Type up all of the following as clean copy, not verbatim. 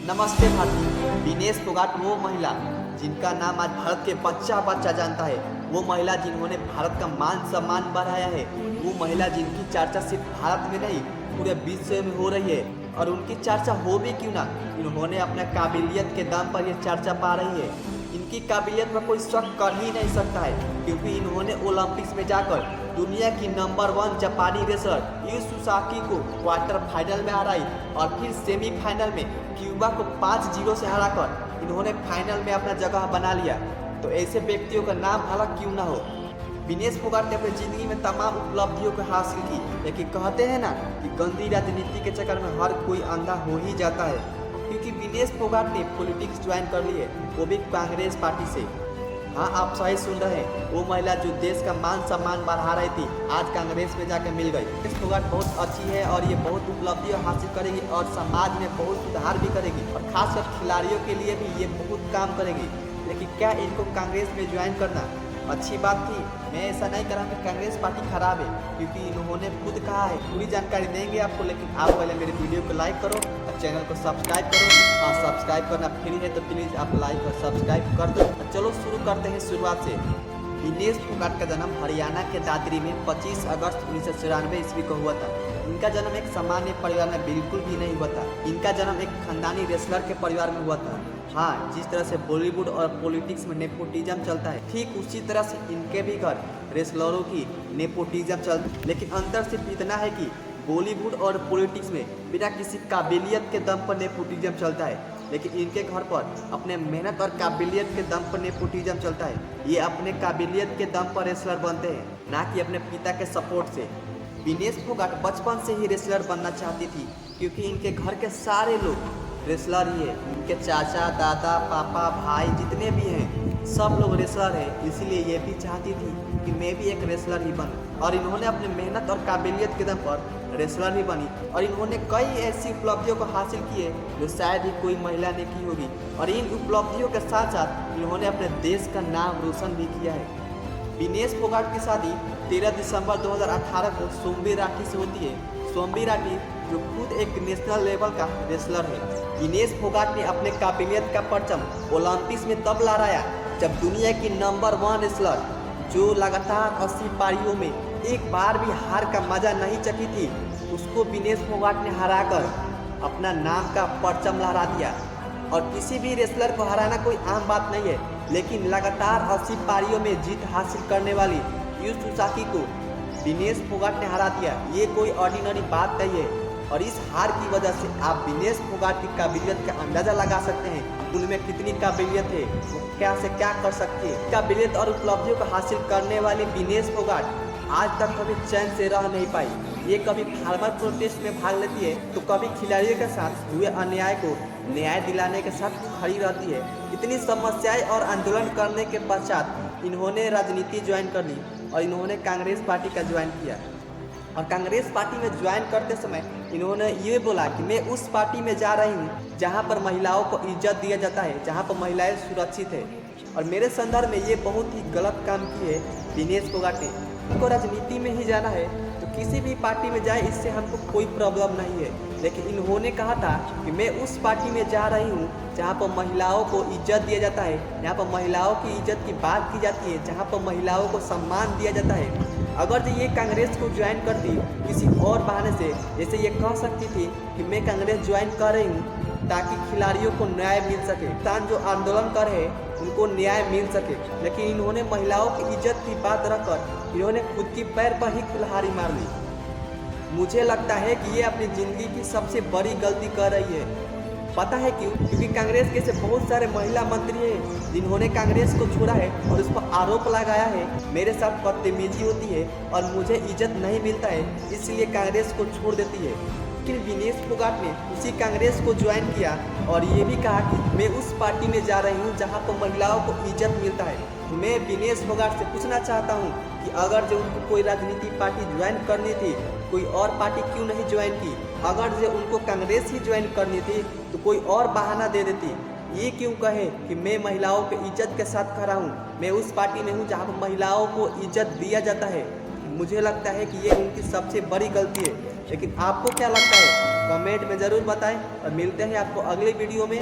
नमस्ते भारत। विनेश फोगाट वो महिला जिनका नाम आज भारत के बच्चा बच्चा जानता है, वो महिला जिन्होंने भारत का मान सम्मान बढ़ाया है, वो महिला जिनकी चर्चा सिर्फ भारत में नहीं पूरे विश्व में हो रही है। और उनकी चर्चा हो भी क्यों ना, इन्होंने अपने काबिलियत के दम पर यह चर्चा पा रही है। इनकी काबिलियत पर कोई शक कर ही नहीं सकता है, क्योंकि इन्होंने ओलंपिक्स में जाकर दुनिया की नंबर 1 जापानी रेसलर यू सुसाकी को क्वार्टर फाइनल में हराई और फिर सेमीफाइनल में क्यूबा को 5-0 से हराकर इन्होंने फाइनल में अपना जगह बना लिया। तो ऐसे व्यक्तियों का नाम भला क्यों ना हो। विनेश फोगाट ने अपनी जिंदगी में तमाम उपलब्धियों को हासिल की, लेकिन कहते हैं ना कि गंदी राजनीति के चक्कर में हर कोई अंधा हो ही जाता है। क्योंकि विनेश फोगाट ने पॉलिटिक्स ज्वाइन कर ली है, वो भी कांग्रेस पार्टी से। हाँ, आप सही सुन रहे हैं, वो महिला जो देश का मान सम्मान बढ़ा रही थी आज कांग्रेस में जाकर मिल गई। विनेश फोगाट बहुत अच्छी है और ये बहुत उपलब्धियां हासिल करेगी और समाज में बहुत सुधार भी करेगी और खासकर खिलाड़ियों के लिए भी ये बहुत काम करेगी। लेकिन क्या इनको कांग्रेस में ज्वाइन करना अच्छी बात थी? मैं ऐसा नहीं कह रहा कि कांग्रेस पार्टी खराब है, क्योंकि इन्होंने खुद कहा है। पूरी जानकारी देंगे आपको, लेकिन आप पहले मेरे वीडियो को लाइक करो और चैनल को सब्सक्राइब करो। हाँ, सब्सक्राइब करना फ्री है, तो प्लीज़ आप लाइक और सब्सक्राइब कर दो। चलो शुरू करते हैं शुरुआत से। विनेश फोगाट का जन्म हरियाणा के दादरी में 25 अगस्त 1994 ईस्वी को हुआ था। इनका जन्म एक सामान्य परिवार में बिल्कुल भी नहीं हुआ था। इनका जन्म एक खानदानी रेसलर के परिवार में हुआ था। हाँ, जिस तरह से बॉलीवुड और पॉलिटिक्स में नेपोटिज्म चलता है, ठीक उसी तरह से इनके भी घर रेसलरों की नेपोटिज्म चलता है। लेकिन अंतर सिर्फ इतना है कि बॉलीवुड और पॉलिटिक्स में बिना किसी काबिलियत के दम पर नेपोटिज्म चलता है, लेकिन इनके घर पर अपने मेहनत और काबिलियत के दम पर नेपोटिज्म चलता है। ये अपने काबिलियत के दम पर रेसलर बनते हैं, ना कि अपने पिता के सपोर्ट से। विनेश फोगाट बचपन से ही रेसलर बनना चाहती थी, क्योंकि इनके घर के सारे लोग रेसलर ही है। इनके चाचा, दादा, पापा, भाई जितने भी हैं, सब लोग रेसलर हैं। इसीलिए ये भी चाहती थी कि मैं भी एक रेसलर ही बनूं। और इन्होंने अपने मेहनत और काबिलियत के दम पर रेसलर ही बनी और इन्होंने कई ऐसी उपलब्धियों को हासिल की है जो शायद ही कोई महिला ने की होगी। और इन उपलब्धियों के साथ साथ इन्होंने अपने देश का नाम रोशन भी किया है। विनेश फोगाट की शादी 13 दिसंबर 2018 को सोम्बी राठी से होती है। सोम्बी राठी जो खुद एक नेशनल लेवल का रेसलर है। विनेश फोगाट ने अपने काबिलियत का परचम ओलंपिक्स में तब लहराया जब दुनिया की नंबर 1 रेसलर, जो लगातार 80 पारियों में एक बार भी हार का मजा नहीं चखी थी, उसको विनेश फोगाट ने हराकर अपना नाम का परचम लहरा दिया। और किसी भी रेसलर को हराना कोई आम बात नहीं है, लेकिन लगातार 80 पारियों में जीत हासिल करने वाली यू सुसाकी को विनेश फोगाट ने हरा दिया। ये कोई ऑर्डिनरी बात नहीं है। और इस हार की वजह से आप विनेश फोगाट की काबिलियत का अंदाज़ा लगा सकते हैं। उनमें कितनी काबिलियत है, वो क्या से क्या कर सकती है। काबिलियत और उपलब्धियों को हासिल करने वाले विनेश फोगाट आज तक कभी चैन से रह नहीं पाई। ये कभी फार्मर प्रोटेस्ट में भाग लेती है, तो कभी खिलाड़ियों के साथ हुए अन्याय को न्याय दिलाने के साथ खड़ी रहती है। इतनी समस्याएं और आंदोलन करने के पश्चात इन्होंने राजनीति ज्वाइन कर ली और इन्होंने कांग्रेस पार्टी का ज्वाइन किया। और कांग्रेस पार्टी में ज्वाइन करते समय इन्होंने ये बोला कि मैं उस पार्टी में जा रही हूँ जहाँ पर महिलाओं को इज्जत दिया जाता है, जहाँ पर महिलाएं सुरक्षित है। और मेरे संदर्भ में ये बहुत ही गलत काम किए विनेश फोगाट ने। उनको राजनीति में ही जाना है तो किसी भी पार्टी में जाए, इससे हमको कोई प्रॉब्लम नहीं है। लेकिन इन्होंने कहा था कि मैं उस पार्टी में जा रही हूँ जहाँ पर महिलाओं को इज्जत दिया जाता है, जहाँ पर महिलाओं की इज्जत की बात की जाती है, जहाँ पर महिलाओं को सम्मान दिया जाता है। अगर जो ये कांग्रेस को ज्वाइन करती किसी और बहाने से, जैसे ये कह सकती थी कि मैं कांग्रेस ज्वाइन कर रही हूँ ताकि खिलाड़ियों को न्याय मिल सके, किसान जो आंदोलन कर रहे उनको न्याय मिल सके। लेकिन इन्होंने महिलाओं की इज्जत की बात रखकर इन्होंने खुद की पैर पर ही कुल्हाड़ी मार ली। मुझे लगता है कि ये अपनी ज़िंदगी की सबसे बड़ी गलती कर रही है। पता है क्यों? क्योंकि कांग्रेस के से बहुत सारे महिला मंत्री हैं जिन्होंने कांग्रेस को छोड़ा है और उस पर आरोप लगाया है मेरे साथ बदतमीजी होती है और मुझे इज्जत नहीं मिलता है, इसलिए कांग्रेस को छोड़ देती है। लेकिन विनेश फोगाट ने उसी कांग्रेस को ज्वाइन किया और ये भी कहा कि मैं उस पार्टी में जा रही हूँ जहाँ पर महिलाओं को इज्जत मिलता है। मैं विनेश फोगाट से पूछना चाहता हूँ कि अगर जो उनको कोई राजनीतिक पार्टी ज्वाइन करनी थी, कोई और पार्टी क्यों नहीं ज्वाइन की? अगर जो उनको कांग्रेस ही ज्वाइन करनी थी तो कोई और बहाना दे देती। ये क्यों कहे कि मैं महिलाओं की इज्जत के साथ खड़ा हूँ, मैं उस पार्टी में हूँ जहाँ पर महिलाओं को इज्जत दिया जाता है। मुझे लगता है कि ये उनकी सबसे बड़ी गलती है। लेकिन आपको क्या लगता है कमेंट में ज़रूर बताएं और मिलते हैं आपको अगली वीडियो में।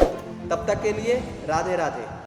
तब तक के लिए राधे राधे।